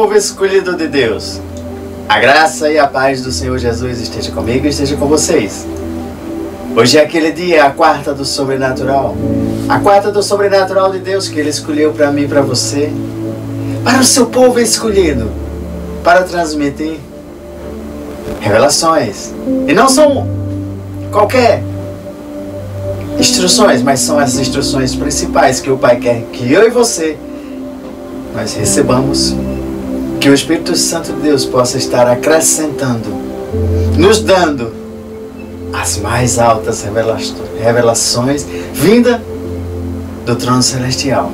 Povo escolhido de Deus, a graça e a paz do Senhor Jesus esteja comigo e esteja com vocês. Hoje é aquele dia, a quarta do sobrenatural. A quarta do sobrenatural de Deus que Ele escolheu para mim e para você, para o seu povo escolhido, para transmitir revelações. E não são qualquer instruções, mas são as instruções principais que o Pai quer que eu e você nós recebamos, que o Espírito Santo de Deus possa estar acrescentando, nos dando as mais altas revelações vinda do trono celestial.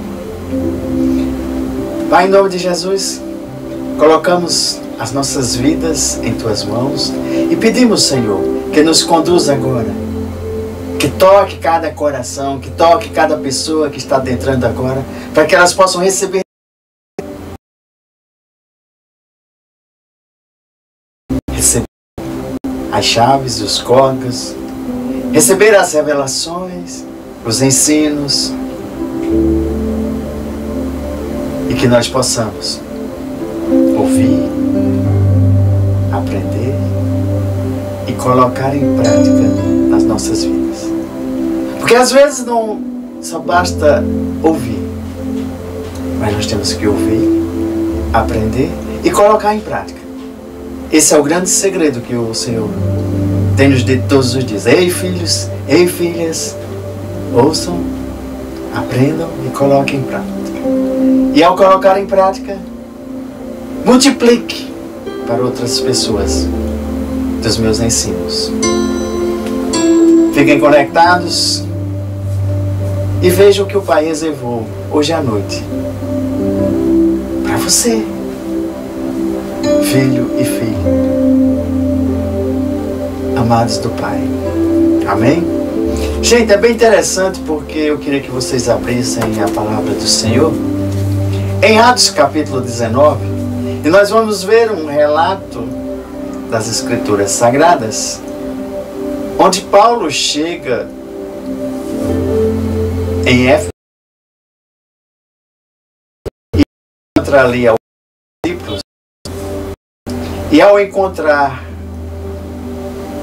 Pai, em nome de Jesus, colocamos as nossas vidas em Tuas mãos e pedimos, Senhor, que nos conduza agora, que toque cada coração, que toque cada pessoa que está adentrando agora, para que elas possam receber as chaves, os códigos, receber as revelações, os ensinos, e que nós possamos ouvir, aprender e colocar em prática nas nossas vidas. Porque às vezes não só basta ouvir, mas nós temos que ouvir, aprender e colocar em prática. Esse é o grande segredo que o Senhor tem nos dito todos os dias. Ei, filhos, ei, filhas, ouçam, aprendam e coloquem em prática. E ao colocar em prática, multiplique para outras pessoas dos meus ensinos. Fiquem conectados e vejam o que o Pai reservou hoje à noite para você, filho e filha, amados do Pai. Amém? Gente, é bem interessante porque eu queria que vocês abrissem a palavra do Senhor em Atos capítulo 19, e nós vamos ver um relato das Escrituras Sagradas, onde Paulo chega em Éfeso e encontra ali alguns discípulos. E ao encontrar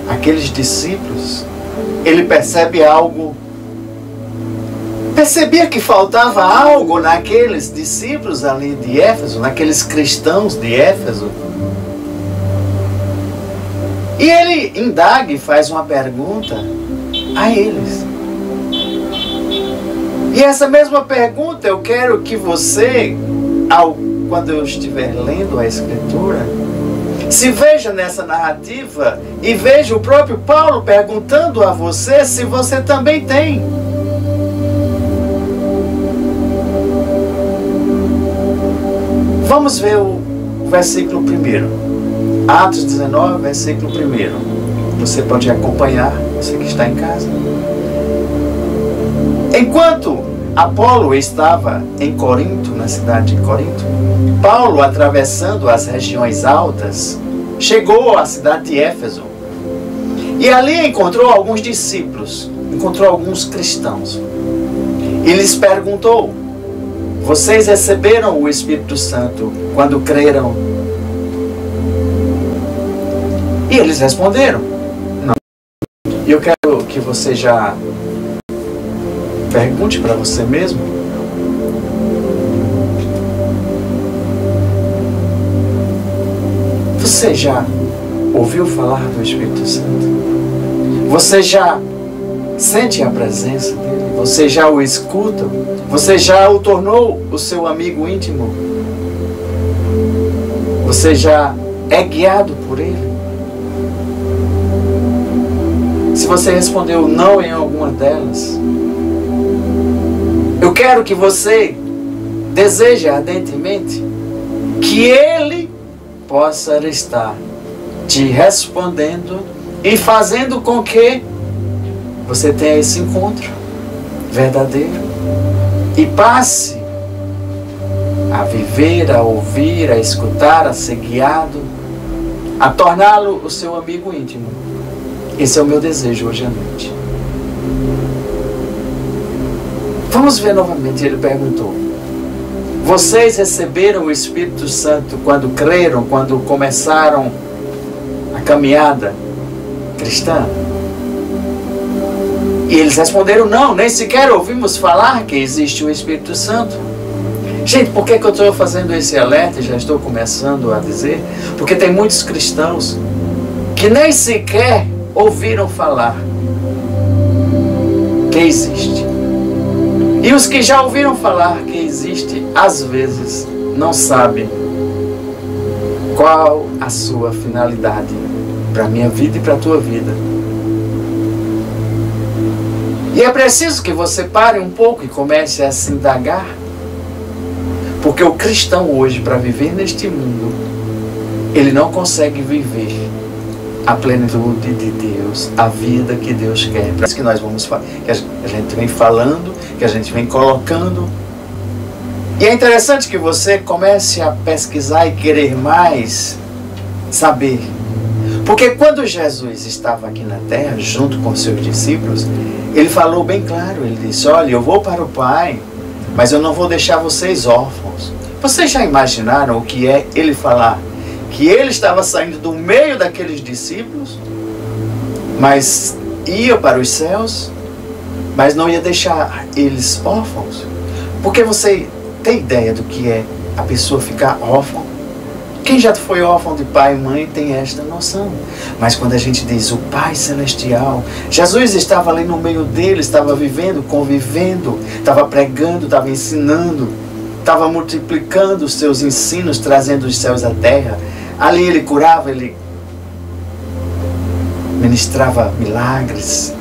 aqueles discípulos, ele percebe algo. Percebia que faltava algo naqueles discípulos ali de Éfeso, naqueles cristãos de Éfeso. E ele indaga e faz uma pergunta a eles. E essa mesma pergunta eu quero que você, quando eu estiver lendo a Escritura, se veja nessa narrativa e veja o próprio Paulo perguntando a você se você também tem. Vamos ver o versículo 1. Atos 19, versículo 1. Você pode acompanhar, você que está em casa. Enquanto Apolo estava em Corinto, na cidade de Corinto, Paulo, atravessando as regiões altas, chegou à cidade de Éfeso. E ali encontrou alguns discípulos, encontrou alguns cristãos. E lhes perguntou: vocês receberam o Espírito Santo quando creram? E eles responderam: não. E eu quero que você já pergunte para você mesmo. Você já ouviu falar do Espírito Santo? Você já sente a presença dele? Você já o escuta? Você já o tornou o seu amigo íntimo? Você já é guiado por ele? Se você respondeu não em alguma delas, eu quero que você deseje ardentemente que ele possa estar te respondendo e fazendo com que você tenha esse encontro verdadeiro e passe a viver, a ouvir, a escutar, a ser guiado, a torná-lo o seu amigo íntimo. Esse é o meu desejo hoje à noite. Vamos ver novamente. Ele perguntou: Vocês receberam o Espírito Santo quando creram, quando começaram a caminhada cristã? E eles responderam: não, nem sequer ouvimos falar que existe o Espírito Santo. Gente, por que eu estou fazendo esse alerta e já estou começando a dizer? Porque tem muitos cristãos que nem sequer ouviram falar que existe. E os que já ouviram falar que existe, às vezes, não sabem qual a sua finalidade para a minha vida e para a tua vida. E é preciso que você pare um pouco e comece a se indagar. Porque o cristão hoje, para viver neste mundo, ele não consegue viver a plenitude de Deus, a vida que Deus quer. Por isso que nós vamos falar, que a gente vem falando, que a gente vem colocando. E é interessante que você comece a pesquisar e querer mais saber. Porque quando Jesus estava aqui na terra, junto com seus discípulos, ele falou bem claro, ele disse: olha, eu vou para o Pai, mas eu não vou deixar vocês órfãos. Vocês já imaginaram o que é ele falar que ele estava saindo do meio daqueles discípulos, mas ia para os céus, mas não ia deixar eles órfãos? Porque você tem ideia do que é a pessoa ficar órfã? Quem já foi órfão de pai e mãe tem esta noção. Mas quando a gente diz o Pai Celestial, Jesus estava ali no meio deles, estava vivendo, convivendo, estava pregando, estava ensinando, estava multiplicando os seus ensinos, trazendo os céus à terra. Ali ele curava, ele ministrava milagres.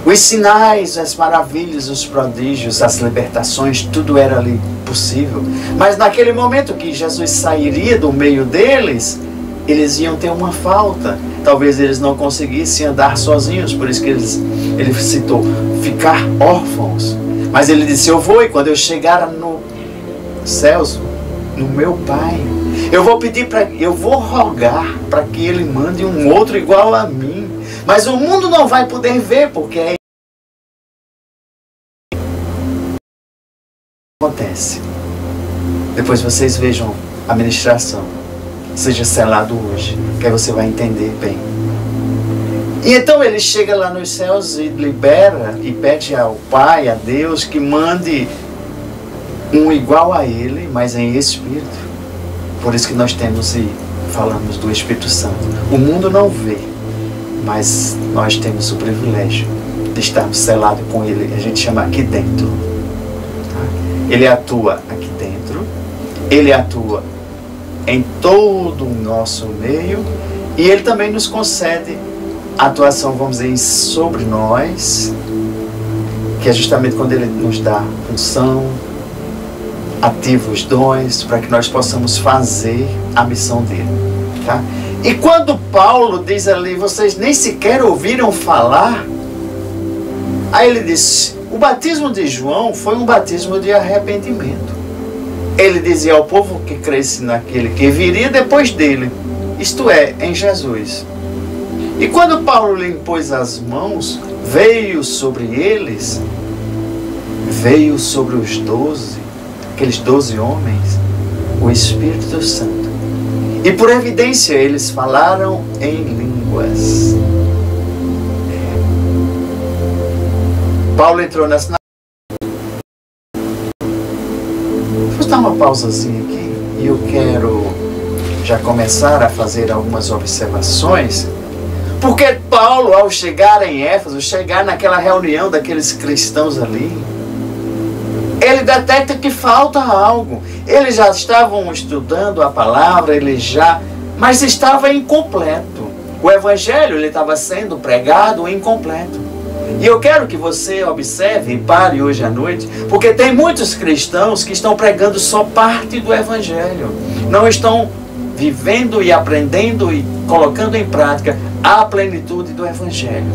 Os sinais, as maravilhas, os prodígios, as libertações, tudo era ali possível. Mas naquele momento que Jesus sairia do meio deles, eles iam ter uma falta. Talvez eles não conseguissem andar sozinhos, por isso que ele citou ficar órfãos. Mas ele disse: eu vou, e quando eu chegar no céus, no meu Pai, eu vou rogar para que ele mande um outro igual a mim. Mas o mundo não vai poder ver, porque é acontece. Depois vocês vejam a ministração. Seja selado hoje, que aí você vai entender bem. E então ele chega lá nos céus e libera e pede ao Pai, a Deus, que mande um igual a ele, mas em espírito. Por isso que nós temos e falamos do Espírito Santo. O mundo não vê, mas nós temos o privilégio de estarmos selados com ele. A gente chama aqui dentro. Ele atua aqui dentro. Ele atua em todo o nosso meio. E ele também nos concede atuação, vamos dizer, sobre nós, que é justamente quando ele nos dá função, ativa os dons, para que nós possamos fazer a missão dele. Tá? E quando Paulo diz ali, vocês nem sequer ouviram falar, aí ele diz: o batismo de João foi um batismo de arrependimento. Ele dizia ao povo que cresce naquele que viria depois dele, isto é, em Jesus. E quando Paulo lhe impôs as mãos, veio sobre eles, veio sobre os 12, aqueles 12 homens, o Espírito Santo. E por evidência eles falaram em línguas. Paulo entrou na sinagoga. Vou dar uma pausazinha aqui e eu quero já começar a fazer algumas observações. Porque Paulo, ao chegar em Éfeso, chegar naquela reunião daqueles cristãos ali, ele detecta que falta algo. Eles já estavam estudando a palavra, mas estava incompleto. O evangelho ele estava sendo pregado incompleto. E eu quero que você observe e pare hoje à noite, porque tem muitos cristãos que estão pregando só parte do evangelho. Não estão vivendo e aprendendo e colocando em prática a plenitude do evangelho.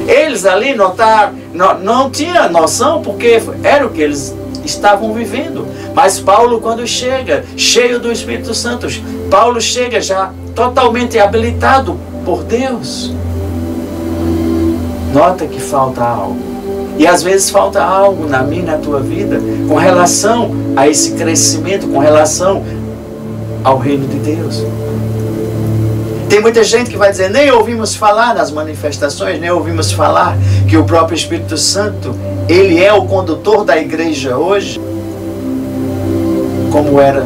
Eles ali notaram, não tinham noção, porque era o que eles estavam vivendo. Mas Paulo, quando chega, cheio do Espírito Santo, Paulo chega já totalmente habilitado por Deus. Nota que falta algo. E às vezes falta algo na minha e na tua vida com relação a esse crescimento, com relação ao reino de Deus. Tem muita gente que vai dizer, nem ouvimos falar nas manifestações, nem ouvimos falar que o próprio Espírito Santo, ele é o condutor da igreja hoje, como era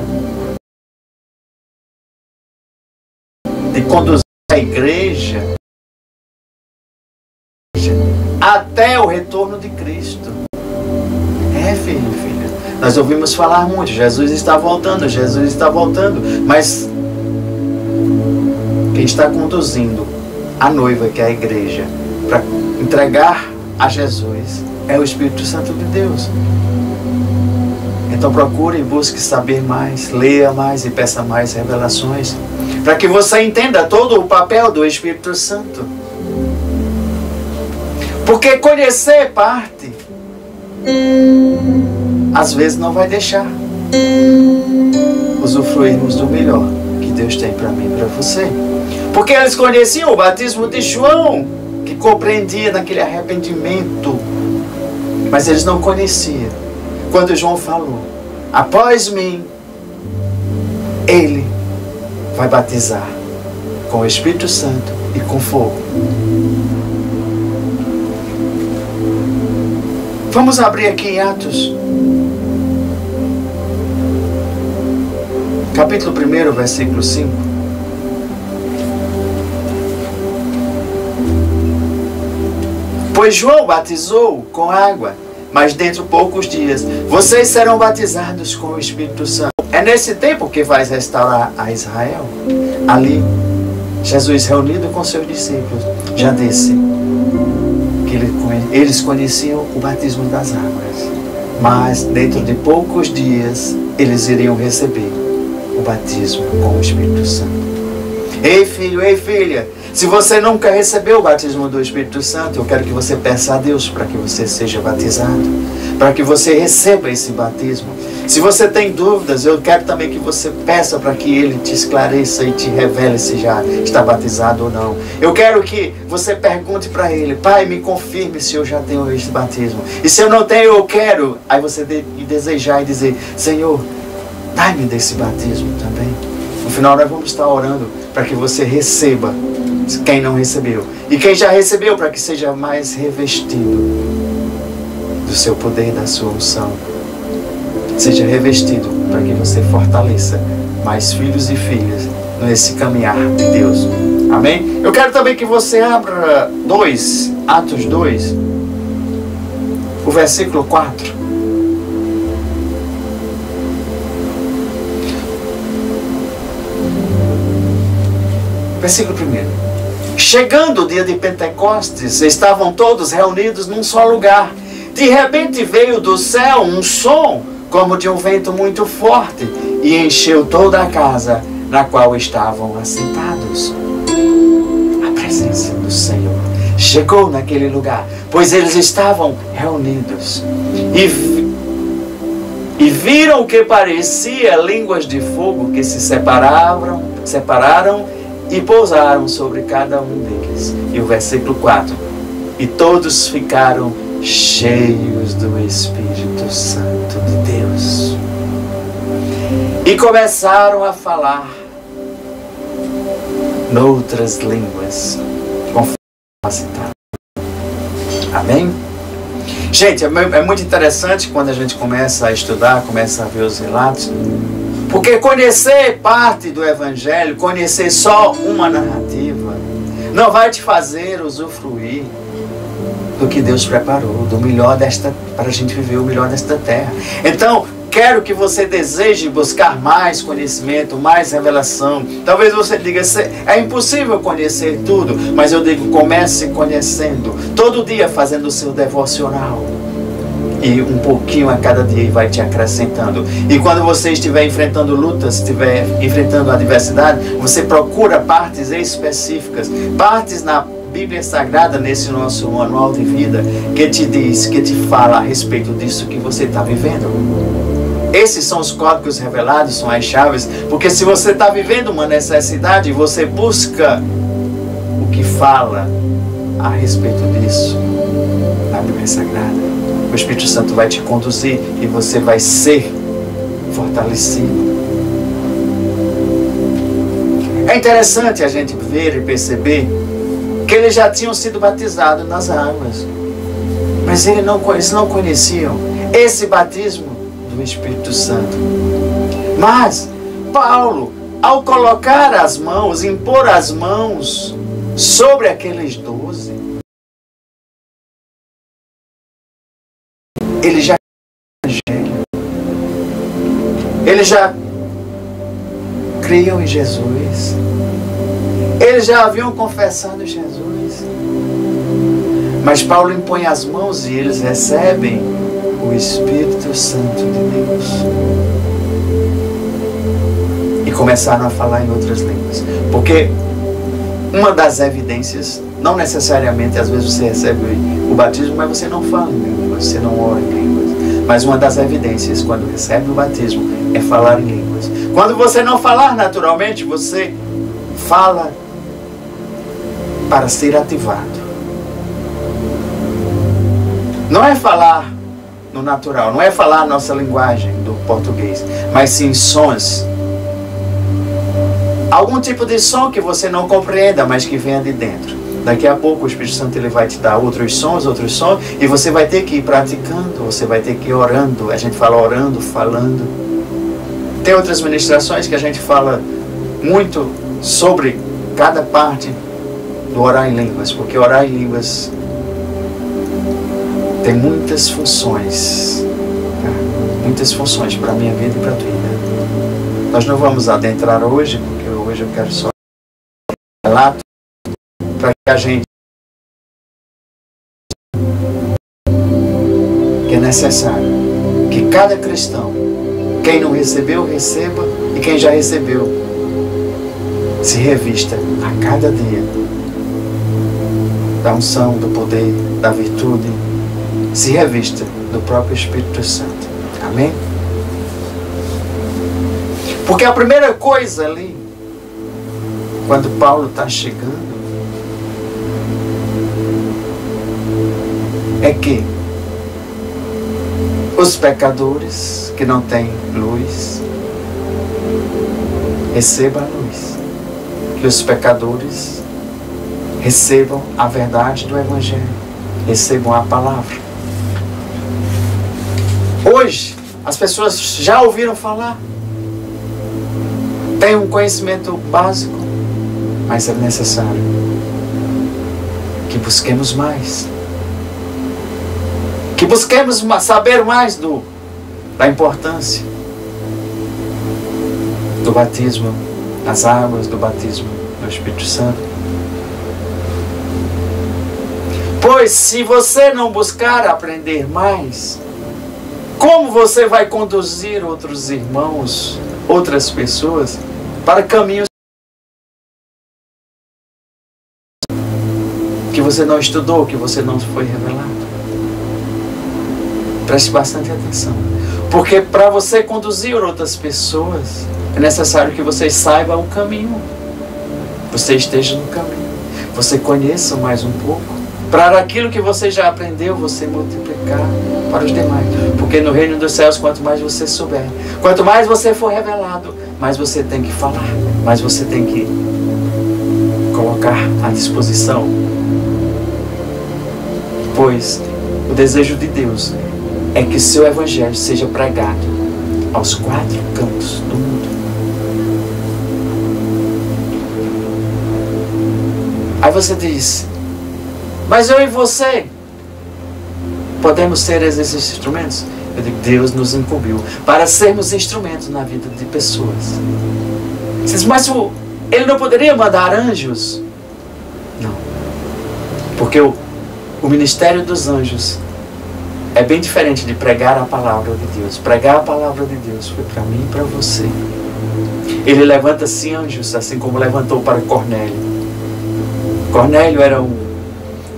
de conduzir a igreja até o retorno de Cristo. Filho, filha, nós ouvimos falar muito, Jesus está voltando, mas quem está conduzindo a noiva, que é a igreja, para entregar a Jesus, é o Espírito Santo de Deus. Então procure e busque saber mais, leia mais e peça mais revelações, para que você entenda todo o papel do Espírito Santo. Porque conhecer parte, às vezes não vai deixar usufruirmos do melhor que Deus tem para mim e para você. Porque eles conheciam o batismo de João, que compreendia naquele arrependimento, mas eles não conheciam. Quando João falou, após mim, ele vai batizar com o Espírito Santo e com fogo. Vamos abrir aqui em Atos, capítulo 1, versículo 5. Pois João batizou com água, mas dentro de poucos dias vocês serão batizados com o Espírito Santo. É nesse tempo que vai restaurar a Israel. Ali, Jesus reunido com seus discípulos, já disse que eles conheciam o batismo das águas, mas dentro de poucos dias eles iriam receber o batismo com o Espírito Santo. Ei filho, ei filha, se você nunca recebeu o batismo do Espírito Santo, eu quero que você peça a Deus para que você seja batizado, para que você receba esse batismo. Se você tem dúvidas, eu quero também que você peça para que Ele te esclareça e te revele se já está batizado ou não. Eu quero que você pergunte para Ele, Pai, me confirme se eu já tenho esse batismo. E se eu não tenho, eu quero. Aí você desejar e dizer, Senhor, dai-me desse batismo também. No final nós vamos estar orando para que você receba, quem não recebeu. E quem já recebeu, para que seja mais revestido do seu poder, da sua unção. Seja revestido para que você fortaleça mais filhos e filhas nesse caminhar de Deus. Amém? Eu quero também que você abra Atos 2, o versículo 4. Versículo 1. Chegando o dia de Pentecostes, estavam todos reunidos num só lugar. De repente veio do céu um som como de um vento muito forte, e encheu toda a casa na qual estavam assentados. A presença do Senhor chegou naquele lugar, pois eles estavam reunidos, e viram o que parecia línguas de fogo que se separaram e pousaram sobre cada um deles. E o versículo 4. E todos ficaram cheios do Espírito Santo de Deus, e começaram a falar noutras línguas, conforme citado. Amém? Gente, é muito interessante quando a gente começa a estudar, começa a ver os relatos, porque conhecer parte do Evangelho, conhecer só uma narrativa, não vai te fazer usufruir do que Deus preparou, do melhor para a gente viver o melhor desta terra. Então, quero que você deseje buscar mais conhecimento, mais revelação. Talvez você diga, é impossível conhecer tudo, mas eu digo, comece conhecendo, todo dia fazendo o seu devocional. E um pouquinho a cada dia vai te acrescentando. E quando você estiver enfrentando lutas, estiver enfrentando adversidade, você procura partes específicas, partes na Bíblia Sagrada, nesse nosso manual de vida, que te diz, que te fala a respeito disso que você está vivendo. Esses são os códigos revelados, são as chaves, porque se você está vivendo uma necessidade, você busca o que fala a respeito disso na Bíblia sagrada. O Espírito Santo vai te conduzir e você vai ser fortalecido. É interessante a gente ver e perceber que eles já tinham sido batizados nas águas, mas eles não conheciam esse batismo do Espírito Santo. Mas Paulo, ao colocar as mãos, impor as mãos sobre aqueles 12, ele já eles já criam em Jesus. Eles já haviam confessado Jesus. Mas Paulo impõe as mãos e eles recebem o Espírito Santo de Deus. E começaram a falar em outras línguas. Porque uma das evidências, não necessariamente, às vezes você recebe o batismo, mas você não fala em línguas, você não ora em línguas. Mas uma das evidências, quando recebe o batismo, é falar em línguas. Quando você não falar naturalmente, você fala para ser ativado. Não é falar no natural, não é falar a nossa linguagem do português, mas sim sons. Algum tipo de som que você não compreenda, mas que venha de dentro. Daqui a pouco o Espírito Santo ele vai te dar outros sons, e você vai ter que ir praticando, você vai ter que ir orando. A gente fala orando, falando. Tem outras ministrações que a gente fala muito sobre cada parte do orar em línguas, porque orar em línguas tem muitas funções, muitas funções para a minha vida e para a tua vida. Nós não vamos adentrar hoje, porque hoje eu quero só relato para que a gente que é necessário que cada cristão, quem não recebeu, receba, e quem já recebeu, se revista a cada dia da unção, do poder, da virtude, se revista do próprio Espírito Santo. Amém? Porque a primeira coisa ali, quando Paulo está chegando, é que os pecadores que não têm luz, recebam a luz. Que os pecadores recebam a verdade do Evangelho, recebam a palavra. Hoje, as pessoas já ouviram falar, têm um conhecimento básico, mas é necessário que busquemos mais. Que busquemos saber mais da importância do batismo nas águas, do batismo no Espírito Santo. Pois se você não buscar aprender mais, como você vai conduzir outros irmãos, outras pessoas, para caminhos que você não estudou, que você não foi revelado? Preste bastante atenção. Porque para você conduzir outras pessoas, é necessário que você saiba o caminho. Você esteja no caminho. Você conheça mais um pouco. Para aquilo que você já aprendeu, você multiplicar para os demais. Porque no reino dos céus, quanto mais você souber, quanto mais você for revelado, mais você tem que falar, mais você tem que colocar à disposição. Pois o desejo de Deus é que seu Evangelho seja pregado aos 4 cantos do mundo. Aí você diz, mas eu e você podemos ser esses instrumentos? Eu digo, Deus nos incumbiu para sermos instrumentos na vida de pessoas. Você diz, mas Ele não poderia mandar anjos? Não. Porque o ministério dos anjos é bem diferente de pregar a palavra de Deus. Pregar a palavra de Deus foi para mim e para você. Ele levanta-se anjos, assim como levantou para Cornélio. Cornélio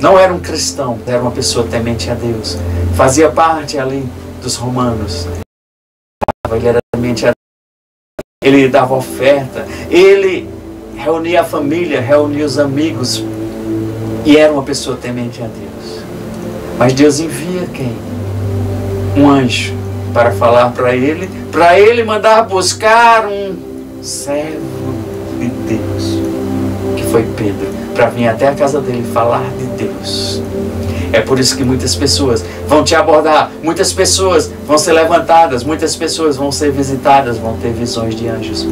não era um cristão, era uma pessoa temente a Deus. Fazia parte ali dos romanos. Ele era temente a Deus. Ele dava oferta. Ele reunia a família, reunia os amigos. E era uma pessoa temente a Deus. Mas Deus envia quem? Um anjo para falar para ele mandar buscar um servo de Deus, que foi Pedro, para vir até a casa dele falar de Deus. É por isso que muitas pessoas vão te abordar, muitas pessoas vão ser levantadas, muitas pessoas vão ser visitadas, vão ter visões de anjos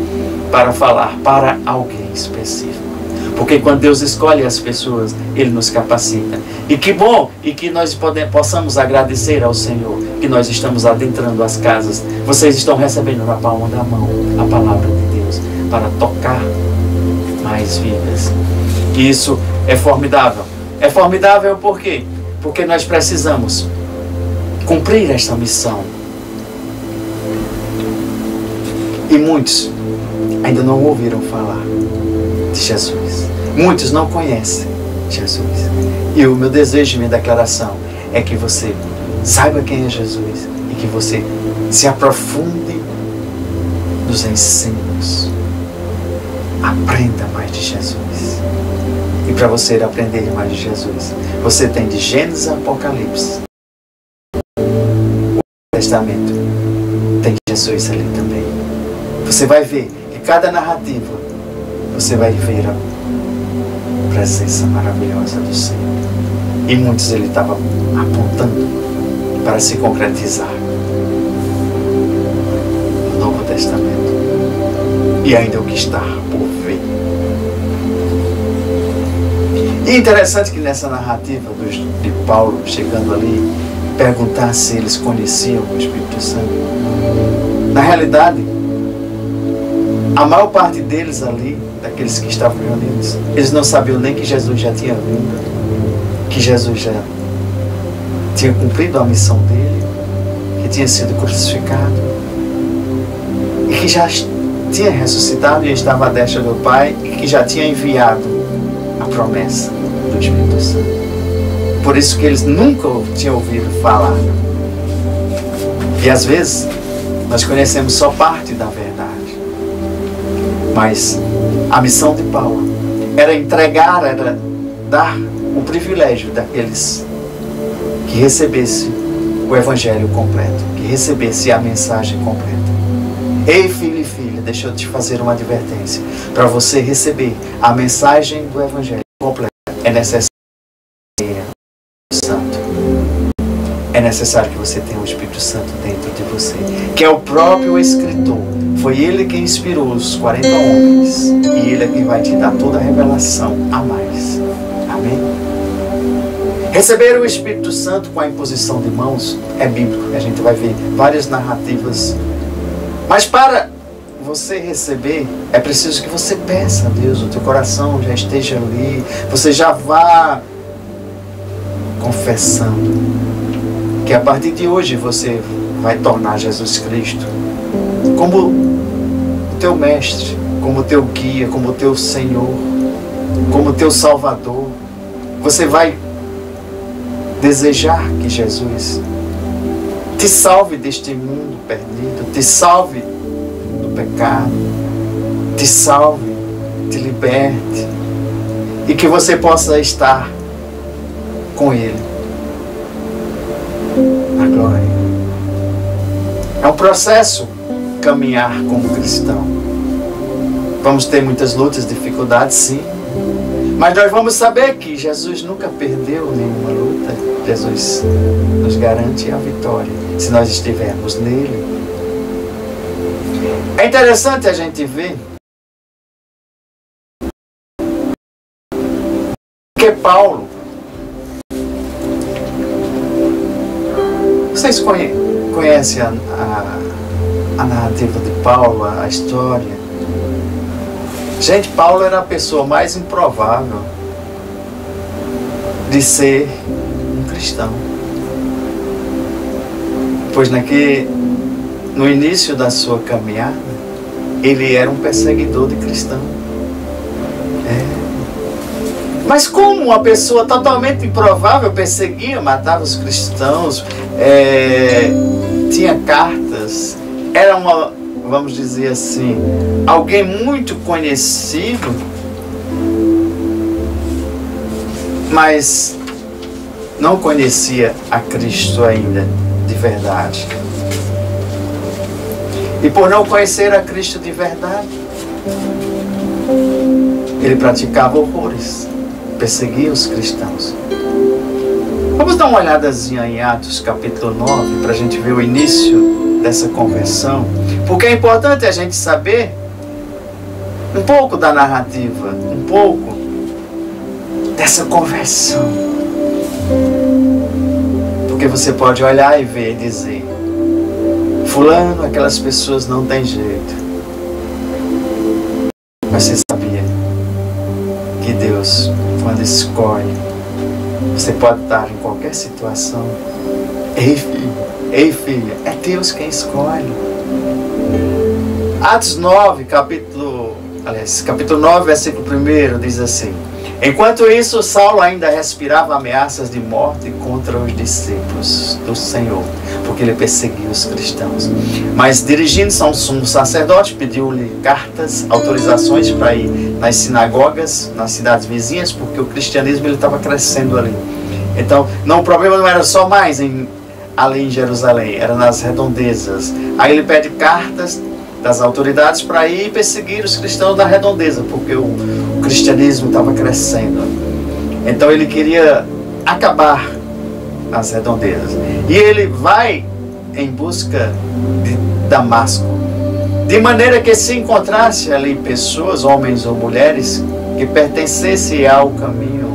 para falar para alguém específico. Porque quando Deus escolhe as pessoas, Ele nos capacita. E que bom, e que nós possamos agradecer ao Senhor, que nós estamos adentrando as casas. Vocês estão recebendo na palma da mão a palavra de Deus para tocar mais vidas. E isso é formidável. É formidável por quê? Porque nós precisamos cumprir esta missão. E muitos ainda não ouviram falar de Jesus. Muitos não conhecem Jesus. E o meu desejo e minha declaração é que você saiba quem é Jesus e que você se aprofunde nos ensinos. Aprenda mais de Jesus. E para você aprender mais de Jesus, você tem de Gênesis a Apocalipse. O Testamento tem Jesus ali também. Você vai ver que cada narrativa, você vai ver a presença maravilhosa do Senhor. E muitos ele estava apontando para se concretizar no Novo Testamento. E ainda o que está por vir. E é interessante que nessa narrativa de Paulo chegando ali, perguntar se eles conheciam o Espírito Santo. Na realidade, a maior parte deles ali, daqueles que estavam reunidos, eles não sabiam nem que Jesus já tinha vindo, que Jesus já tinha cumprido a missão dele, que tinha sido crucificado e que já tinha ressuscitado e estava à destra do Pai e que já tinha enviado a promessa do Espírito Santo. Por isso que eles nunca tinham ouvido falar. E às vezes nós conhecemos só parte da verdade. Mas a missão de Paulo era entregar, era dar o privilégio daqueles que recebessem o Evangelho completo, que recebessem a mensagem completa. Ei, filho e filha, deixa eu te fazer uma advertência. Para você receber a mensagem do Evangelho completa, é necessário o Santo. É necessário que você tenha o Espírito Santo dentro de você, que é o próprio escritor. Foi ele quem inspirou os 40 homens. E ele é quem vai te dar toda a revelação a mais. Amém? Receber o Espírito Santo com a imposição de mãos é bíblico. A gente vai ver várias narrativas. Mas para você receber, é preciso que você peça a Deus, o teu coração já esteja ali. Você já vá confessando que a partir de hoje você vai tornar Jesus Cristo como o teu mestre, como o teu guia, como o teu Senhor, como o teu Salvador. Você vai desejar que Jesus te salve deste mundo perdido, te salve do pecado, te salve, te liberte e que você possa estar com Ele na glória. É um processo caminhar como cristão. Vamos ter muitas lutas, dificuldades, sim. Mas nós vamos saber que Jesus nunca perdeu nenhuma luta. Jesus nos garante a vitória se nós estivermos nele. É interessante a gente ver que Paulo, vocês conhecem a narrativa de Paulo, a história. Gente, Paulo era a pessoa mais improvável de ser um cristão. Pois no início da sua caminhada, ele era um perseguidor de cristão. Mas como uma pessoa totalmente improvável perseguia, matava os cristãos, tinha cartas, era uma, vamos dizer assim, alguém muito conhecido, mas não conhecia a Cristo ainda de verdade. E por não conhecer a Cristo de verdade, ele praticava horrores, perseguia os cristãos. Vamos dar uma olhadazinha em Atos capítulo 9 para a gente ver o início dessa conversão, porque é importante a gente saber um pouco da narrativa, um pouco dessa conversão. Porque você pode olhar e ver e dizer: fulano, aquelas pessoas não tem jeito. Mas você sabia que Deus, quando escolhe, você pode estar em qualquer situação. Ei filha, é Deus quem escolhe. Atos 9, capítulo 9, versículo 1 diz assim: enquanto isso, Saulo ainda respirava ameaças de morte contra os discípulos do Senhor, porque ele perseguia os cristãos. Mas dirigindo-se a um sumo sacerdote, pediu-lhe cartas, autorizações para ir nas sinagogas, nas cidades vizinhas, porque o cristianismo estava crescendo ali. Então, o problema não era só mais ali em Jerusalém, era nas redondezas. Aí ele pede cartas das autoridades para ir perseguir os cristãos na redondeza, porque o cristianismo estava crescendo. Então ele queria acabar nas redondezas. E ele vai em busca de Damasco, de maneira que se encontrasse ali pessoas, homens ou mulheres, que pertencessem ao caminho.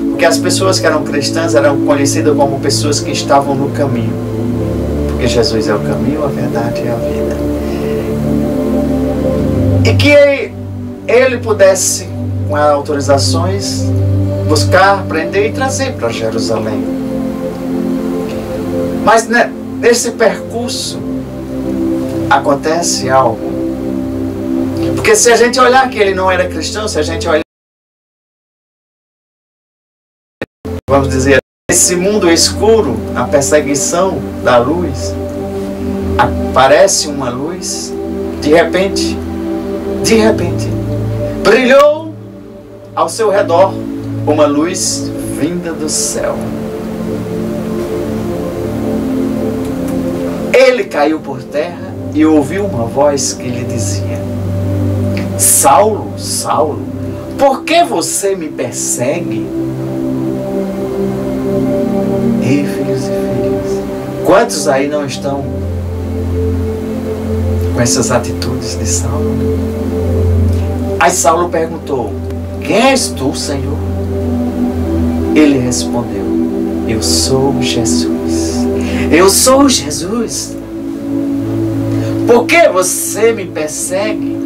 Porque as pessoas que eram cristãs eram conhecidas como pessoas que estavam no caminho. Porque Jesus é o caminho, a verdade e a vida. E que ele pudesse, com as autorizações, buscar, prender e trazer para Jerusalém. Mas nesse percurso acontece algo. Porque se a gente olhar que ele não era cristão, se a gente olhar, vamos dizer, esse mundo escuro, a perseguição da luz, aparece uma luz, de repente, brilhou ao seu redor uma luz vinda do céu. Ele caiu por terra e ouviu uma voz que lhe dizia: Saulo, Saulo, por que você me persegue? Ei, filhos e filhas, quantos aí não estão com essas atitudes de Saulo? Aí Saulo perguntou: quem és tu, Senhor? Ele respondeu: eu sou Jesus. Eu sou Jesus. Por que você me persegue?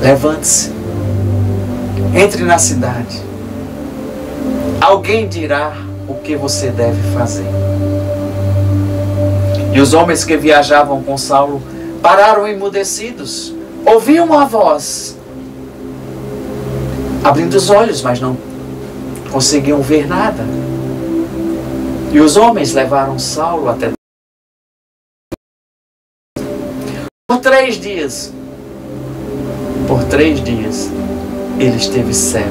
Levante-se, entre na cidade. Alguém dirá o que você deve fazer. E os homens que viajavam com Saulo pararam emudecidos. Ouviam uma voz, abrindo os olhos, mas não conseguiam ver nada. E os homens levaram Saulo até... Por 3 dias, ele esteve cego.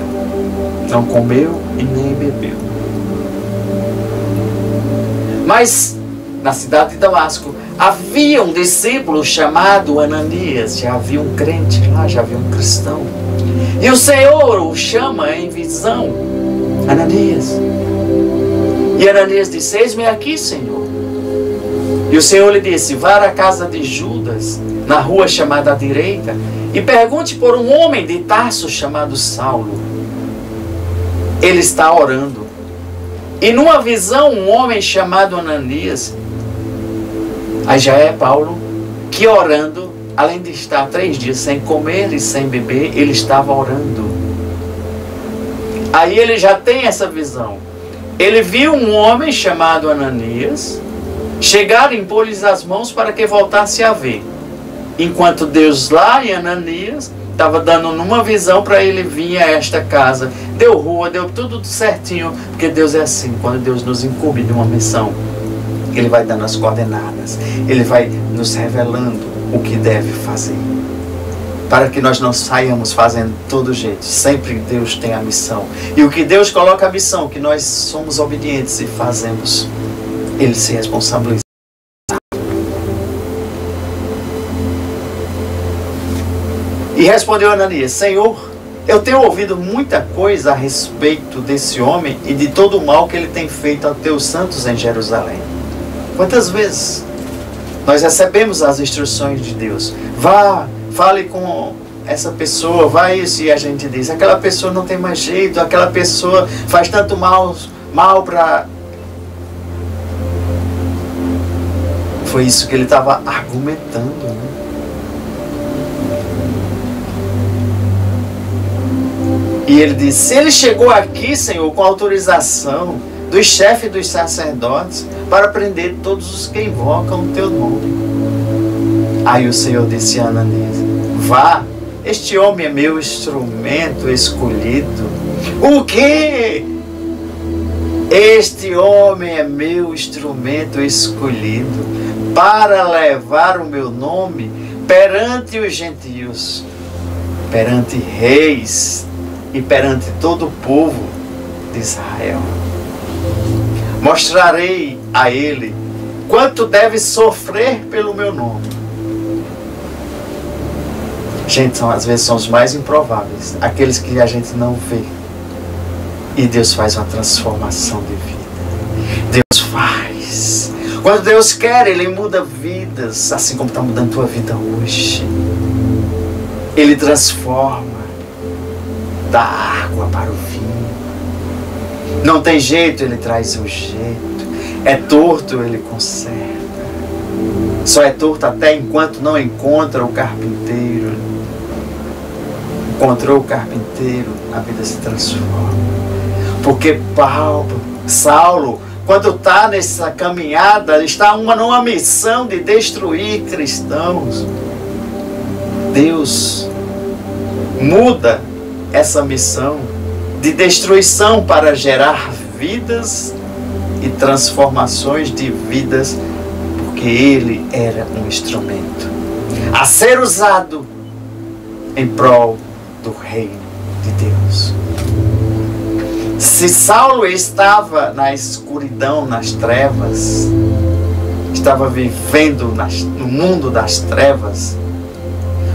Não comeu e nem bebeu. Mas na cidade de Damasco havia um discípulo chamado Ananias. Já havia um crente lá, já havia um cristão. E o Senhor o chama em visão: Ananias. E Ananias disse: eis-me aqui, Senhor. E o Senhor lhe disse: vá à casa de Judas, na rua chamada à direita, e pergunte por um homem de Tarso chamado Saulo. Ele está orando. E numa visão, um homem chamado Ananias, aí já é Paulo, que orando, além de estar 3 dias sem comer e sem beber, ele estava orando. Aí ele já tem essa visão. Ele viu um homem chamado Ananias chegar e impor-lhes as mãos para que voltasse a ver. Enquanto Deus lá em Ananias estava dando numa visão para ele vir a esta casa. Deu rua, deu tudo certinho, porque Deus é assim. Quando Deus nos incumbe de uma missão, Ele vai dando as coordenadas, Ele vai nos revelando o que deve fazer. para que nós não saiamos fazendo de todo jeito. Sempre Deus tem a missão. E o que Deus coloca a missão, que nós somos obedientes e fazemos, Ele se responsabiliza. E respondeu Ananias: Senhor, eu tenho ouvido muita coisa a respeito desse homem e de todo o mal que ele tem feito aos teus santos em Jerusalém. Quantas vezes nós recebemos as instruções de Deus? Vá, fale com essa pessoa, vai isso, e a gente diz: aquela pessoa não tem mais jeito, aquela pessoa faz tanto mal para... Foi isso que ele estava argumentando, né? E ele disse: se ele chegou aqui, Senhor, com autorização dos chefes dos sacerdotes para prender todos os que invocam o teu nome. Aí o Senhor disse a Ananias: vá, este homem é meu instrumento escolhido. O quê? Este homem é meu instrumento escolhido para levar o meu nome perante os gentios, perante reis e perante todo o povo de Israel. Mostrarei a ele quanto deve sofrer pelo meu nome. Gente, às vezes são os mais improváveis, aqueles que a gente não vê. E Deus faz uma transformação de vida. Deus faz. Quando Deus quer, Ele muda vidas, assim como está mudando a tua vida hoje. Ele transforma da água para o vinho. Não tem jeito, Ele traz o jeito. É torto, Ele conserta. Só é torto até enquanto não encontra o carpinteiro. Encontrou o carpinteiro, a vida se transforma. Porque Saulo, quando está nessa caminhada, está numa missão de destruir cristãos. Deus muda essa missão de destruição para gerar vidas e transformações de vidas, porque ele era um instrumento a ser usado em prol do reino de Deus. Se Saulo estava na escuridão, nas trevas, estava vivendo no mundo das trevas,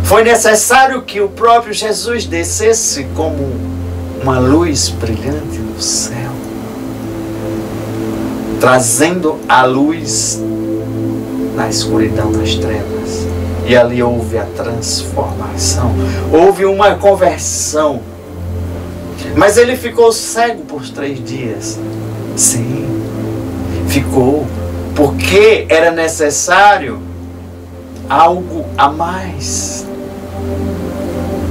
foi necessário que o próprio Jesus descesse como uma luz brilhante no céu, trazendo a luz na escuridão das trevas. E ali houve a transformação, houve uma conversão. Mas ele ficou cego por 3 dias. Sim, ficou, porque era necessário algo a mais,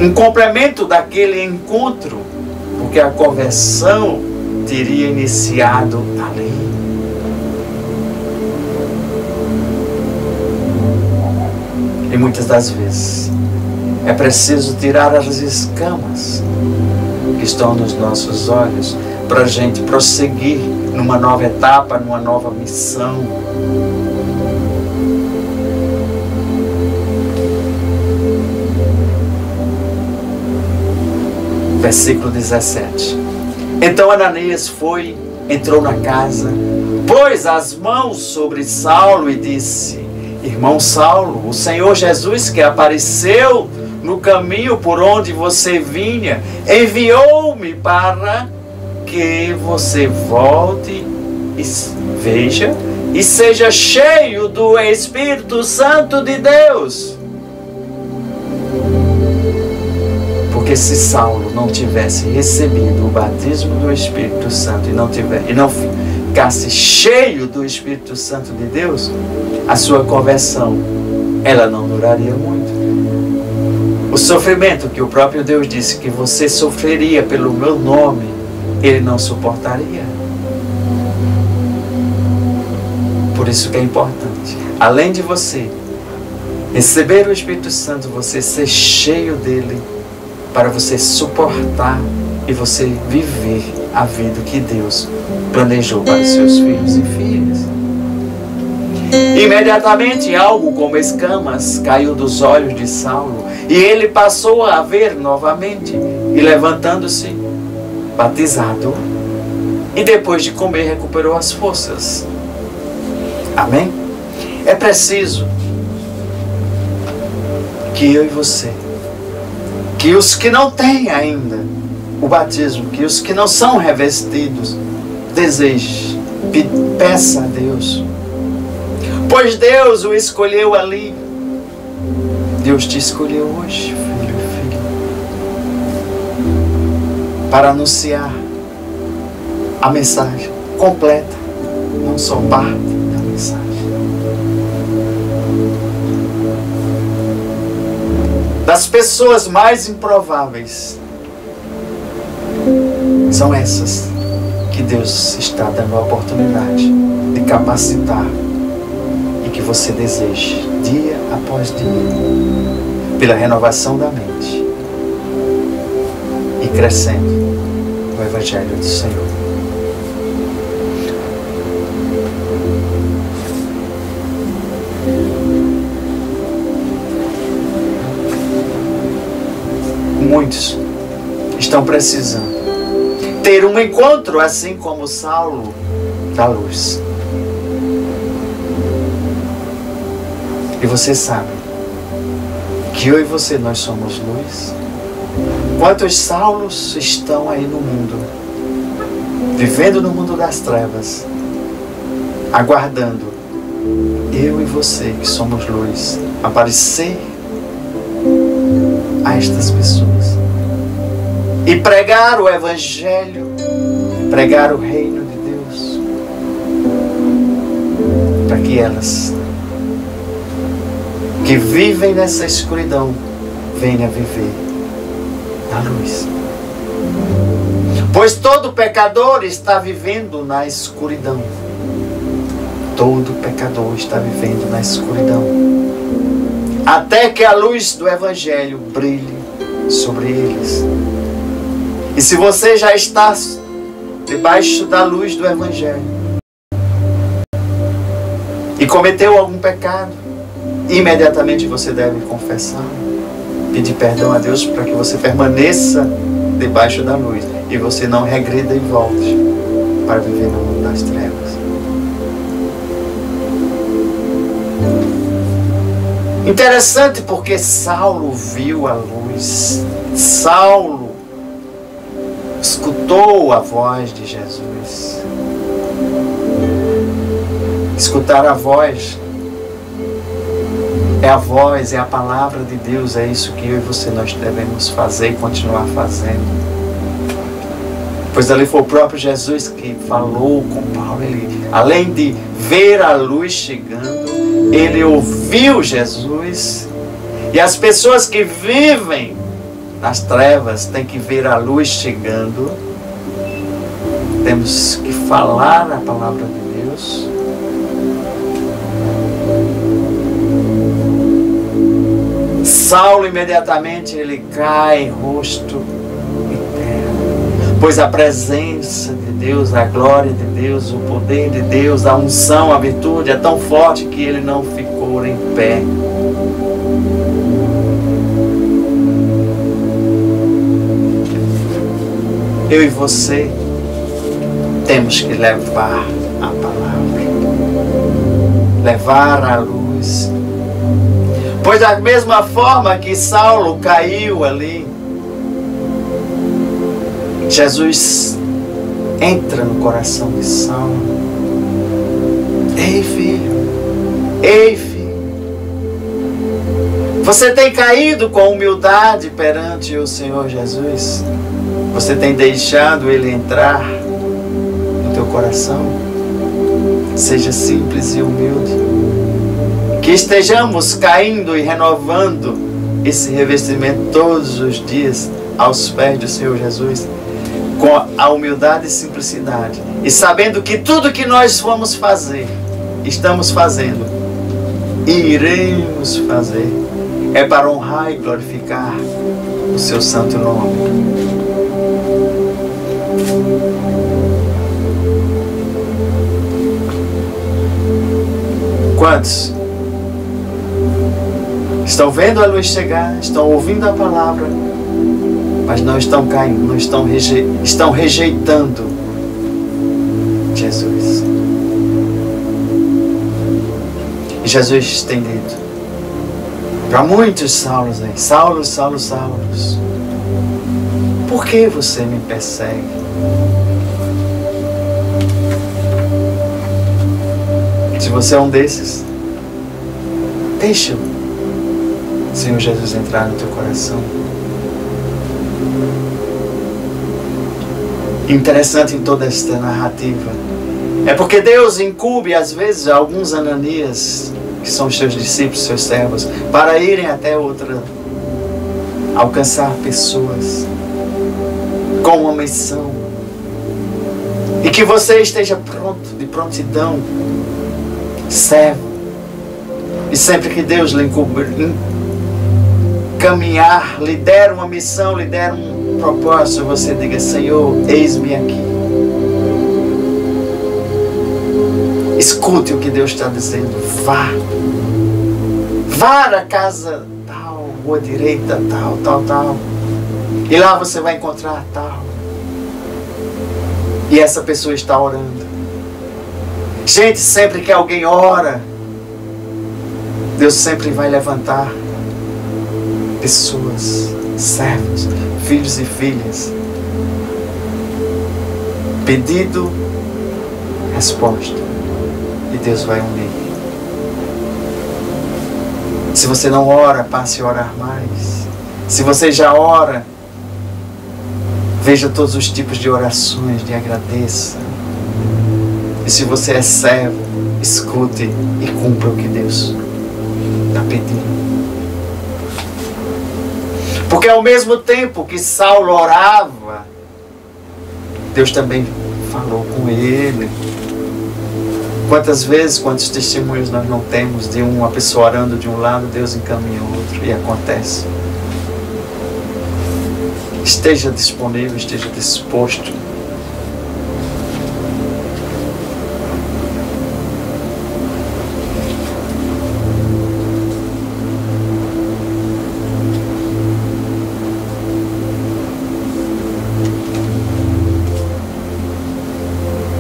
um complemento daquele encontro, porque a conversão teria iniciado ali. E muitas das vezes é preciso tirar as escamas que estão nos nossos olhos para a gente prosseguir numa nova etapa, numa nova missão. Versículo 17. Então Ananias entrou na casa, pôs as mãos sobre Saulo e disse: irmão Saulo, o Senhor Jesus, que apareceu no caminho por onde você vinha, enviou-me para que você volte e veja e seja cheio do Espírito Santo de Deus. Porque se Saulo não tivesse recebido o batismo do Espírito Santo e não ficasse cheio do Espírito Santo de Deus, a sua conversão, ela não duraria muito. O sofrimento que o próprio Deus disse que você sofreria pelo meu nome, ele não suportaria. Por isso que é importante, além de você receber o Espírito Santo, você ser cheio dele, para você suportar e você viver a vida que Deus planejou para os seus filhos e filhas. E Imediatamente algo como escamas caiu dos olhos de Saulo, e ele passou a ver novamente, e levantando-se, batizado, e depois de comer recuperou as forças. Amém? É preciso que eu e você, que os que não têm ainda o batismo, que os que não são revestidos, desejem, peça a Deus. Pois Deus o escolheu ali. Deus te escolheu hoje, filho e filha, para anunciar a mensagem completa, não só parte da mensagem. Das pessoas mais improváveis, são essas que Deus está dando a oportunidade de capacitar e que você deseje, dia após dia, pela renovação da mente e crescendo no Evangelho do Senhor. Muitos estão precisando ter um encontro assim como Saulo da luz. E você sabe que eu e você, nós somos luz. Quantos Saulos estão aí no mundo, vivendo no mundo das trevas, aguardando eu e você, que somos luz, aparecer a estas pessoas e pregar o Evangelho, pregar o reino de Deus, para que elas que vivem nessa escuridão venham a viver na luz. Pois todo pecador está vivendo na escuridão. Todo pecador está vivendo na escuridão, até que a luz do Evangelho brilhe sobre eles. E se você já está debaixo da luz do Evangelho e cometeu algum pecado, imediatamente você deve confessar, pedir perdão a Deus para que você permaneça debaixo da luz e você não regrida e volte para viver no mundo das trevas. Interessante, porque Saulo viu a luz. Saulo escutou a voz de Jesus. Escutar a voz é a palavra de Deus. É isso que eu e você nós devemos fazer e continuar fazendo. Pois ali foi o próprio Jesus que falou com Paulo. Ele, além de ver a luz chegando, ele ouviu Jesus. E as pessoas que vivem nas trevas têm que ver a luz chegando. Temos que falar a palavra de Deus. Saulo imediatamente ele cai rosto em terra, pois a presença de Deus, a glória de Deus, o poder de Deus, a unção, a virtude é tão forte que ele não ficou em pé. Eu e você temos que levar a palavra, levar a luz. Pois da mesma forma que Saulo caiu ali, Jesus entra no coração de Saulo. Ei, filho, ei, filho, você tem caído com humildade perante o Senhor Jesus? Você tem deixado Ele entrar no teu coração? Seja simples e humilde. Que estejamos caindo e renovando esse revestimento todos os dias aos pés do Senhor Jesus, com a humildade e simplicidade, e sabendo que tudo que nós vamos fazer, estamos fazendo e iremos fazer, é para honrar e glorificar o seu santo nome. Quantos estão vendo a luz chegar, estão ouvindo a palavra, mas não estão caindo, não estão rejeitando Jesus? E Jesus tem dito para muitos Saulos aí: Saulo, Saulo, Saulo, por que você me persegue? Se você é um desses, deixa o Senhor Jesus entrar no teu coração. Interessante em toda esta narrativa é porque Deus incube às vezes alguns Ananias, que são os seus discípulos, seus servos, para irem até outra, alcançar pessoas com uma missão. E que você esteja pronto, de prontidão, servo. E sempre que Deus lhe encaminhar, lhe der uma missão, lhe der um propósito, você diga: Senhor, eis-me aqui. Escute o que Deus está dizendo. Vá. Vá à casa tal, rua direita, tal, tal, tal. E lá você vai encontrar tal. E essa pessoa está orando. Gente, sempre que alguém ora, Deus sempre vai levantar pessoas, servos, filhos e filhas. Pedido, resposta. E Deus vai unir. Se você não ora, passe a orar mais. Se você já ora, veja todos os tipos de orações, de agradeça. E se você é servo, escute e cumpra o que Deus está pedindo. Porque ao mesmo tempo que Saulo orava, Deus também falou com ele. Quantas vezes, quantos testemunhos nós não temos de uma pessoa orando de um lado, Deus encaminha outro e acontece. Esteja disponível, esteja disposto.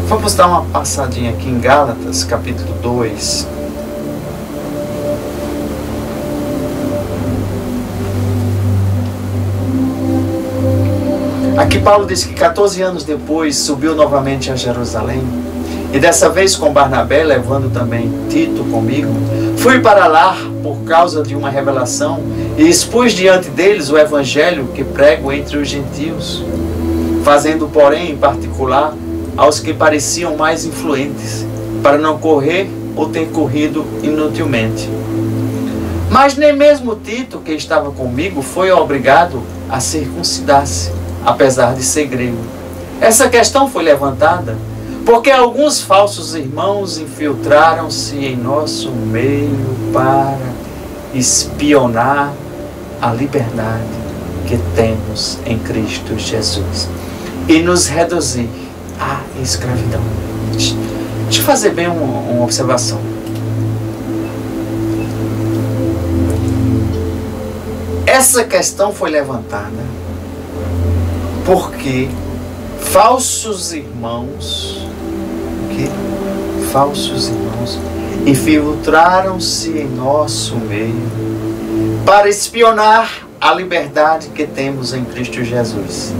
Vamos dar uma passadinha aqui em Gálatas, capítulo 2. Aqui Paulo diz que 14 anos depois subiu novamente a Jerusalém. E dessa vez com Barnabé, levando também Tito comigo, fui para lá por causa de uma revelação e expus diante deles o evangelho que prego entre os gentios, fazendo, porém, em particular, aos que pareciam mais influentes, para não correr ou ter corrido inutilmente. Mas nem mesmo Tito, que estava comigo, foi obrigado a circuncidar-se, apesar de ser grego. Essa questão foi levantada porque alguns falsos irmãos infiltraram-se em nosso meio para espionar a liberdade que temos em Cristo Jesus e nos reduzir à escravidão. Deixa eu fazer bem uma observação. Essa questão foi levantada porque falsos irmãos infiltraram-se em nosso meio para espionar a liberdade que temos em Cristo Jesus.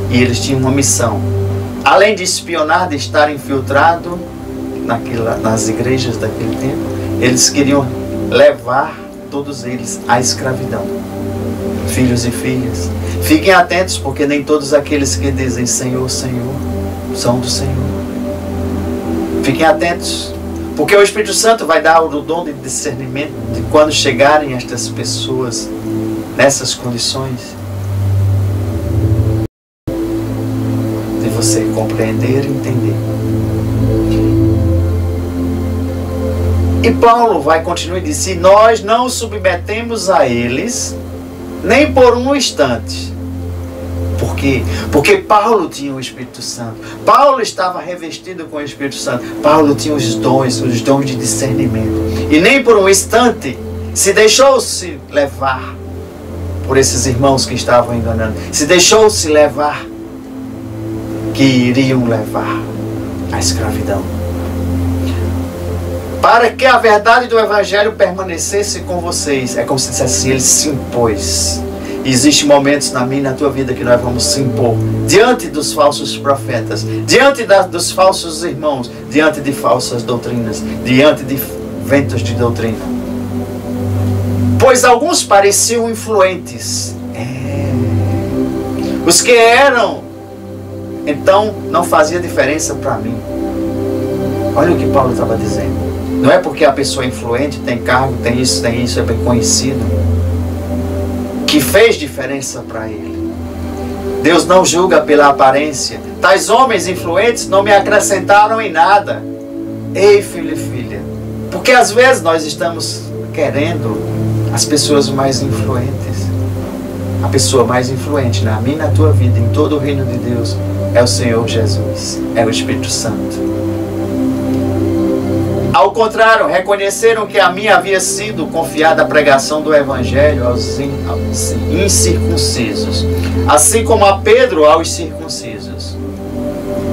E eles tinham uma missão. Além de espionar, de estar infiltrado nas igrejas daquele tempo, eles queriam levar todos eles à escravidão. Filhos e filhas, fiquem atentos, porque nem todos aqueles que dizem Senhor, Senhor, são do Senhor. Fiquem atentos, porque o Espírito Santo vai dar o dom de discernimento de quando chegarem estas pessoas nessas condições, de você compreender e entender. E Paulo vai continuar e dizer: nós não submetemos a eles nem por um instante, Por quê? Porque Paulo tinha o Espírito Santo. Paulo estava revestido com o Espírito Santo. Paulo tinha os dons de discernimento. E nem por um instante se deixou-se levar por esses irmãos que estavam enganando. Se deixou-se levar, que iriam levar à escravidão. Para que a verdade do Evangelho permanecesse com vocês. É como se dissesse assim, ele se impôs. E existem momentos na minha e na tua vida que nós vamos se impor diante dos falsos profetas, diante dos falsos irmãos, diante de falsas doutrinas, diante de ventos de doutrina. Pois alguns pareciam influentes. Os que eram, então não fazia diferença para mim. Olha o que Paulo estava dizendo. Não é porque a pessoa é influente, tem cargo, tem isso, é bem conhecido, que fez diferença para ele. Deus não julga pela aparência. Tais homens influentes não me acrescentaram em nada. Ei, filho e filha, porque às vezes nós estamos querendo as pessoas mais influentes. A pessoa mais influente na minha e na tua vida, em todo o reino de Deus, é o Senhor Jesus, é o Espírito Santo. Ao contrário, reconheceram que a mim havia sido confiada a pregação do Evangelho aos incircuncisos, assim como a Pedro aos circuncisos.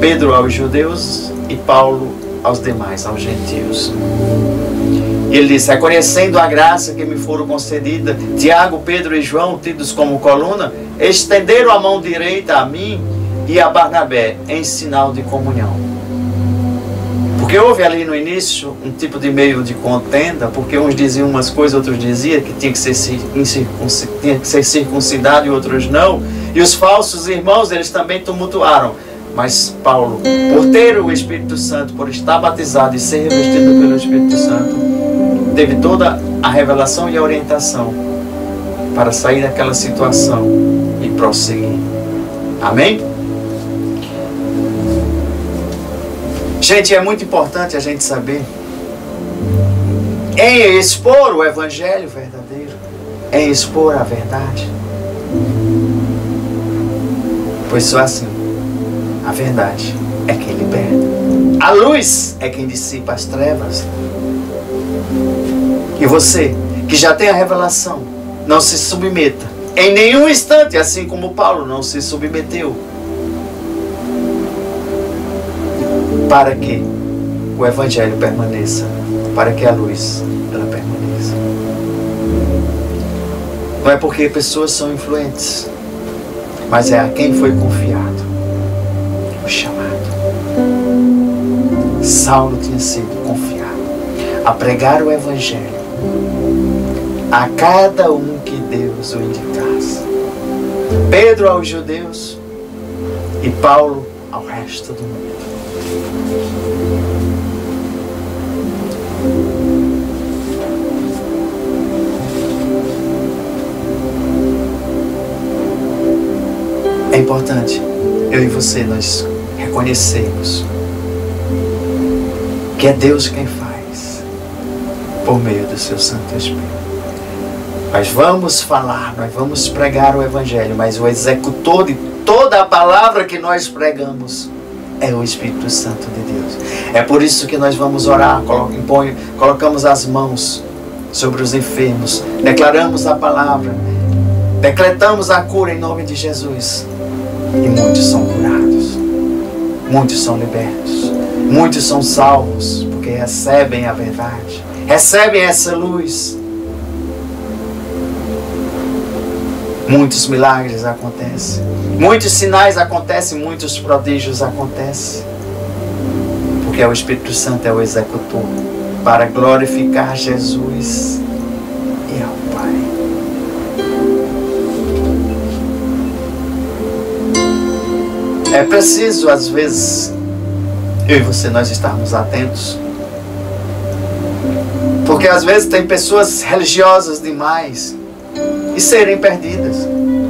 Pedro aos judeus e Paulo aos demais, aos gentios. E ele diz, reconhecendo a graça que me foram concedida, Tiago, Pedro e João, tidos como coluna, estenderam a mão direita a mim e a Barnabé em sinal de comunhão. Porque houve ali no início um tipo de meio de contenda, porque uns diziam umas coisas, outros diziam que tinha que ser circuncidado e outros não. E os falsos irmãos, eles também tumultuaram. Mas Paulo, por ter o Espírito Santo, por estar batizado e ser revestido pelo Espírito Santo, teve toda a revelação e a orientação para sair daquela situação e prosseguir. Amém? Gente, é muito importante a gente saber, em expor o Evangelho verdadeiro, em expor a verdade. Pois só assim, a verdade é quem liberta. A luz é quem dissipa as trevas. E você, que já tem a revelação, não se submeta em nenhum instante, assim como Paulo não se submeteu, para que o Evangelho permaneça, para que a luz ela permaneça. Não é porque pessoas são influentes, mas é a quem foi confiado o chamado. Saulo tinha sido confiado a pregar o Evangelho a cada um que Deus o indicasse. Pedro aos judeus e Paulo ao resto do mundo. É importante eu e você nós reconhecermos que é Deus quem faz por meio do seu Santo Espírito. Nós vamos falar, nós vamos pregar o Evangelho, mas o executor de toda a palavra que nós pregamos é o Espírito Santo de Deus. É por isso que nós vamos orar, colocamos as mãos sobre os enfermos, declaramos a palavra, decretamos a cura em nome de Jesus. E muitos são curados, muitos são libertos, muitos são salvos, porque recebem a verdade, recebem essa luz. Muitos milagres acontecem, muitos sinais acontecem, muitos prodígios acontecem, porque o Espírito Santo é o executor para glorificar Jesus e ao Pai. É preciso, às vezes, eu e você, nós estarmos atentos, porque às vezes tem pessoas religiosas demais e serem perdidas.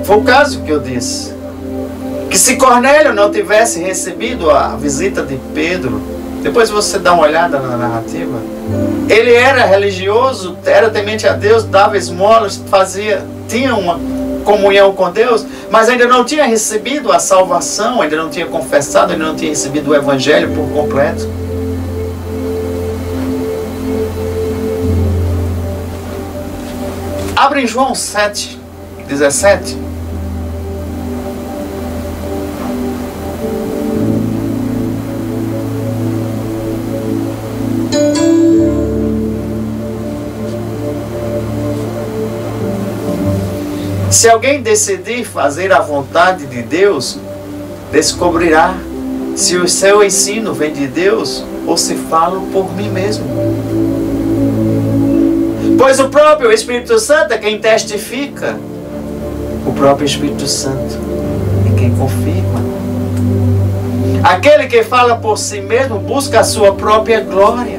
Foi o caso que eu disse, que se Cornélio não tivesse recebido a visita de Pedro, depois você dá uma olhada na narrativa, ele era religioso, era temente a Deus, dava esmolas, tinha uma comunhão com Deus, mas ainda não tinha recebido a salvação, ainda não tinha confessado, ainda não tinha recebido o Evangelho por completo. Abre em João 7:17. Se alguém decidir fazer a vontade de Deus, descobrirá se o seu ensino vem de Deus ou se falo por mim mesmo. Pois o próprio Espírito Santo é quem testifica. O próprio Espírito Santo é quem confirma. Aquele que fala por si mesmo busca a sua própria glória.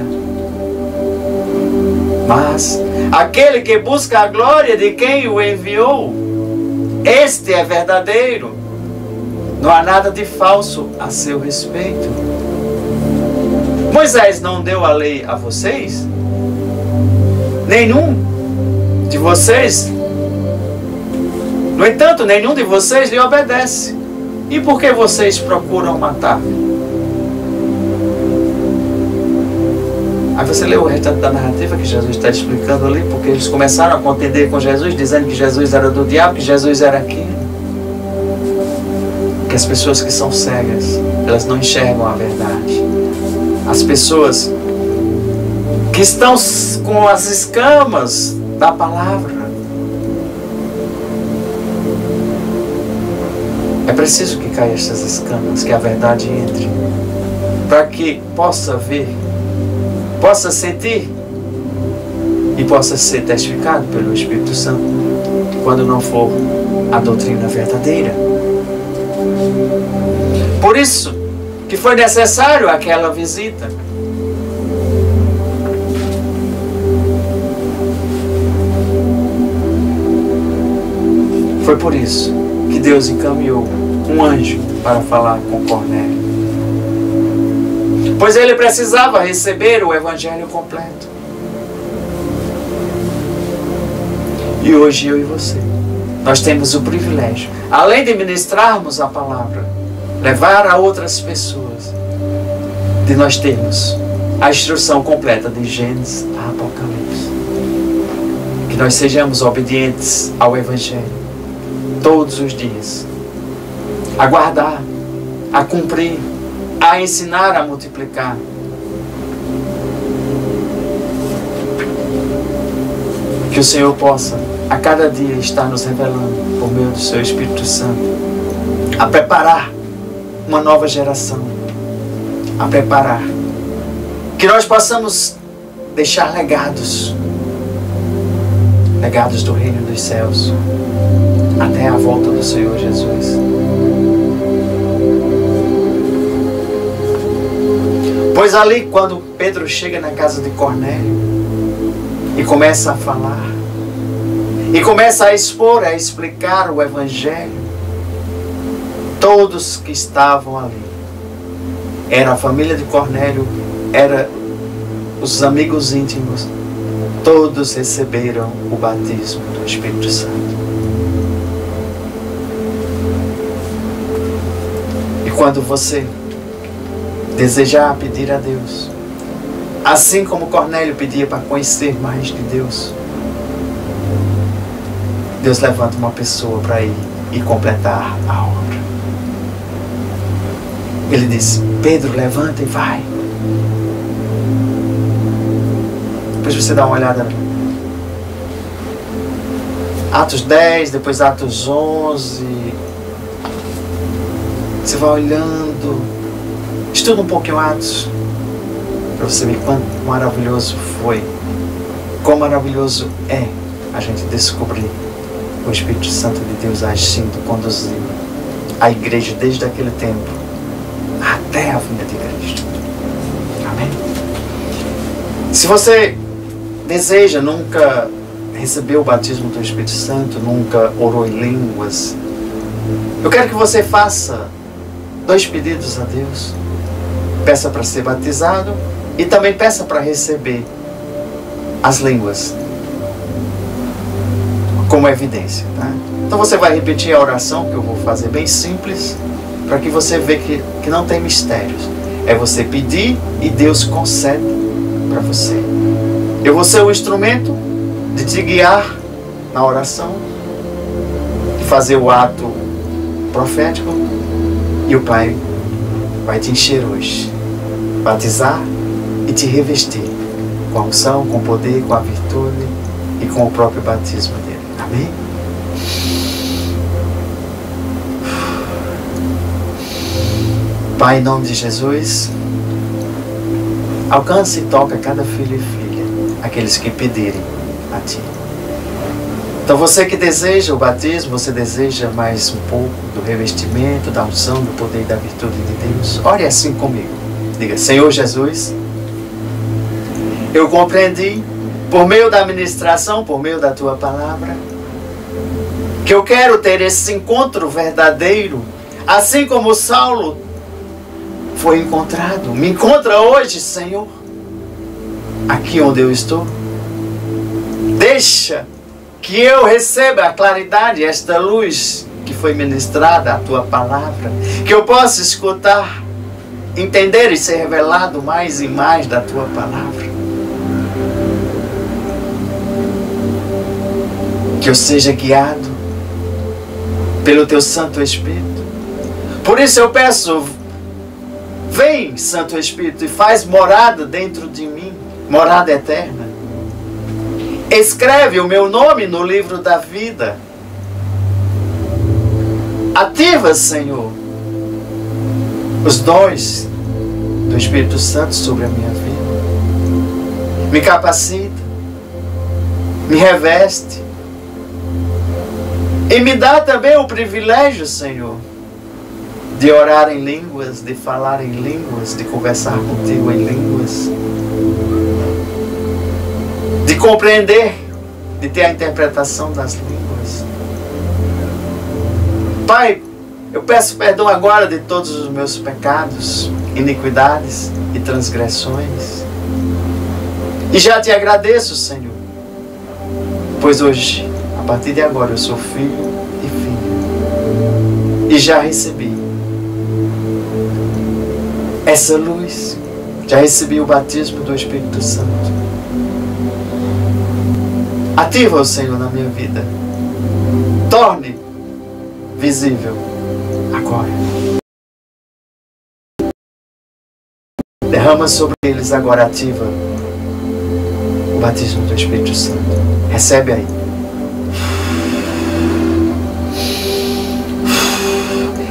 Mas aquele que busca a glória de quem o enviou, este é verdadeiro. Não há nada de falso a seu respeito. Moisés não deu a lei a vocês? Nenhum de vocês. No entanto, nenhum de vocês lhe obedece. E por que vocês procuram matar-me? Aí você lê o restante da narrativa que Jesus está explicando ali, porque eles começaram a contender com Jesus, dizendo que Jesus era do diabo, que Jesus era aquilo. Que as pessoas que são cegas, elas não enxergam a verdade. As pessoas que estão com as escamas da palavra. É preciso que caia essas escamas, que a verdade entre, para que possa ver, possa sentir e possa ser testificado pelo Espírito Santo, quando não for a doutrina verdadeira. Por isso que foi necessário aquela visita. Foi por isso que Deus encaminhou um anjo para falar com Cornélio. Pois ele precisava receber o Evangelho completo. E hoje eu e você, nós temos o privilégio, além de ministrarmos a palavra, levar a outras pessoas, de nós termos a instrução completa de Gênesis a Apocalipse. Que nós sejamos obedientes ao Evangelho todos os dias, a guardar, a cumprir, a ensinar, a multiplicar. Que o Senhor possa a cada dia estar nos revelando por meio do seu Espírito Santo, a preparar uma nova geração, a preparar, que nós possamos deixar legados do reino dos céus, até a volta do Senhor Jesus. Pois ali, quando Pedro chega na casa de Cornélio e começa a falar, e começa a expor, a explicar o Evangelho, todos que estavam ali, era a família de Cornélio, era os amigos íntimos, todos receberam o batismo do Espírito Santo. E quando você desejar pedir a Deus, assim como Cornélio pedia para conhecer mais de Deus, Deus levanta uma pessoa para ir e completar a obra. Ele disse: Pedro, levanta e vai. Depois você dá uma olhada, Atos 10, depois Atos 11. Você vai olhando, estuda um pouquinho Atos, para você ver quão maravilhoso foi, quão maravilhoso é a gente descobrir o Espírito Santo de Deus agindo, conduzindo a igreja desde aquele tempo até a vinda de Cristo. Amém? Se você deseja, nunca recebeu o batismo do Espírito Santo, nunca orou em línguas, eu quero que você faça 2 pedidos a Deus. Peça para ser batizado e também peça para receber as línguas, com como evidência, tá? Então você vai repetir a oração que eu vou fazer bem simples, para que você veja que não tem mistérios. É você pedir e Deus concede para você. Eu vou ser o instrumento de te guiar na oração, de fazer o ato profético, e o Pai vai te encher hoje, batizar e te revestir com a unção, com o poder, com a virtude e com o próprio batismo dele. Amém? Pai, em nome de Jesus, alcance e toca cada filho e filha, aqueles que pedirem a Ti. Então você que deseja o batismo, você deseja mais um pouco do revestimento, da unção, do poder e da virtude de Deus, ore assim comigo. Diga: Senhor Jesus, eu compreendi, por meio da ministração, por meio da Tua palavra, que eu quero ter esse encontro verdadeiro, assim como Saulo foi encontrado. Me encontra hoje, Senhor, aqui onde eu estou. Deixa que eu receba a claridade, esta luz que foi ministrada, a Tua palavra, que eu possa escutar, entender e ser revelado mais e mais da Tua palavra. Que eu seja guiado pelo Teu Santo Espírito. Por isso eu peço, vem, Santo Espírito, e faz morada dentro de mim, morada eterna. Escreve o meu nome no livro da vida. Ativa, Senhor, os dons do Espírito Santo sobre a minha vida. Me capacita, me reveste. E me dá também o privilégio, Senhor, de orar em línguas, de falar em línguas, de conversar contigo em línguas, de compreender, de ter a interpretação das línguas. Pai, eu peço perdão agora de todos os meus pecados, iniquidades e transgressões. E já te agradeço, Senhor, pois hoje, a partir de agora, eu sou filho e filha. E já recebi essa luz, já recebi o batismo do Espírito Santo. Ativa o Senhor na minha vida. Torne visível agora. Derrama sobre eles agora, ativa o batismo do Espírito Santo. Recebe aí.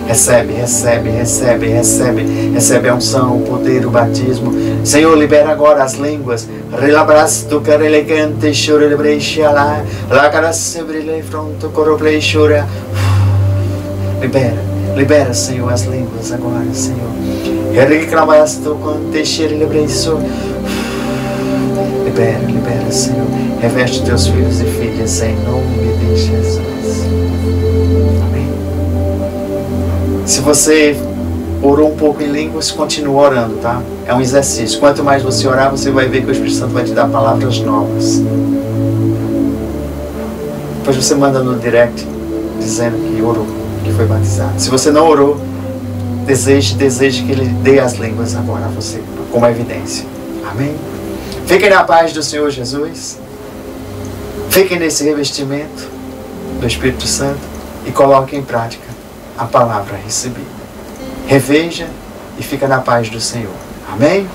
Recebe, recebe, recebe, recebe. Recebe a unção, o poder, o batismo. Senhor, libera agora as línguas. Relabrasto carelegante chore lebreichala. La carasse brile fronto corobleixora. Libera, libera, Senhor, as línguas agora, Senhor. Reclamasto quante chere lebreiço. Libera, libera, Senhor. Reveste teus filhos e filhas em nome de Jesus. Amém. Se você orou um pouco em línguas, continua orando, tá? É um exercício. Quanto mais você orar, você vai ver que o Espírito Santo vai te dar palavras novas. Depois você manda no direct dizendo que orou, que foi batizado. Se você não orou, deseje que Ele dê as línguas agora a você, como evidência. Amém? Fiquem na paz do Senhor Jesus. Fiquem nesse revestimento do Espírito Santo e coloquem em prática a palavra recebida. Reveja e fica na paz do Senhor. Amém?